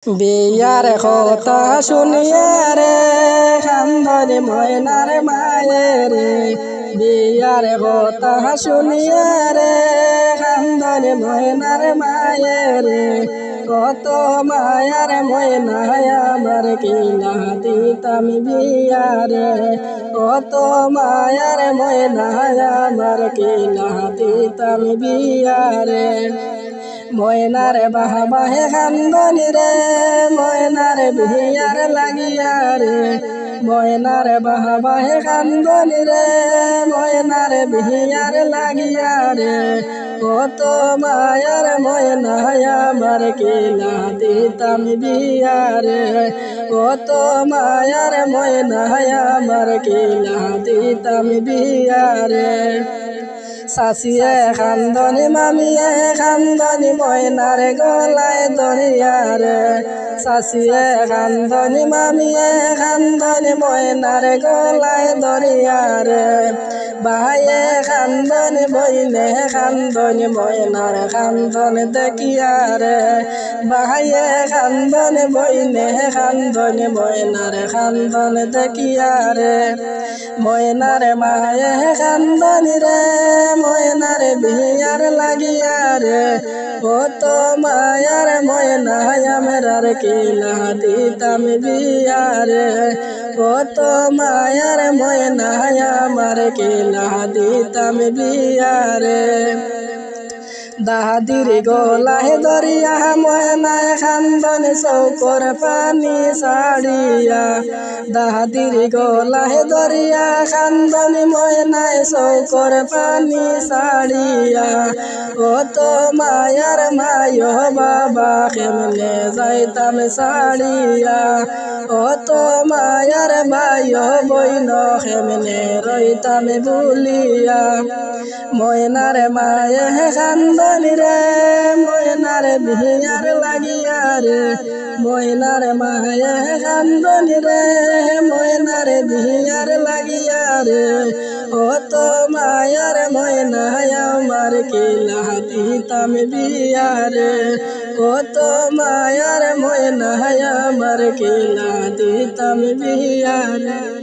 বিয়ার কথা শুনিয়া রে কান্দরে ময়নার মায়ের বিয়ার কথা শুনিয়া রে কান্দরে ময়নার মায়ের কত মায়ার ময়নায় আমার কিনা দিতাম বিয়ারে কত মায়ার ময়নায় আমার কিনা দিতাম বিয়ারে ময়নার বাহে কান্দনি রে ময়নার বিয়ার লাগিয়া রে ময়নার বাহে কান্দনি রে ময়নার বিয়ার লাগিয়া রে কত মায়ার ময়নায় আমার কিনা দিতাম বিয়ারে কত মায়ার ময়নায় আমার কিনা দিতাম বিয়ারে সাসিয়ে কান্দনি মামিয়ে কান্দনি ময়নার গলায় দরিয়ারে সাসিয়ে কান্দনি মামিয়ে কান্দনি ময়নার গলায় দরিয়ারে ভাইয়ে কান্দনি বইনে কান্দনি ময়নার কান্দন দেখিয়ারে ভাইয়ে কান্দনি বইনে কান্দনি ময়নার কান্দন দেখিয়ারে ময়নার মায়ে কান্দনি রে ময়নার বিয়ার লাগিয়া রে কত মায়ার ময়নায় আমরার কিনা দিতাম বিয়ারে কত মায়ার ময়নায় আমার কিনা দিতাম বিয়ারে দাদির গলায় দরিয়া ময়নায় কান্দনি চৌকর পানি সাড়িয়া দাদির গলায় দরিয়া কান্দনি ময়নায় চৌকর পানি সাড়িয়া কত মায়ার মায় বাবা কেমনে যাইতাম সাড়িয়া কত মায়ার মায় বইন কেমনে রইতাম ভুলিয়া ময়নার মায়ে কান্দনি রে ময়নার বিয়ার লাগিয়া রে ময়নার মায়ে কান্দনি রে ময়নার বিয়ার লাগিয়া রে কত মায়ার ময়নায় আমার কিনা দিতাম বিয়ারে কত মায়ার ময়নায় আমার কিনা দিতাম বিয়ারে।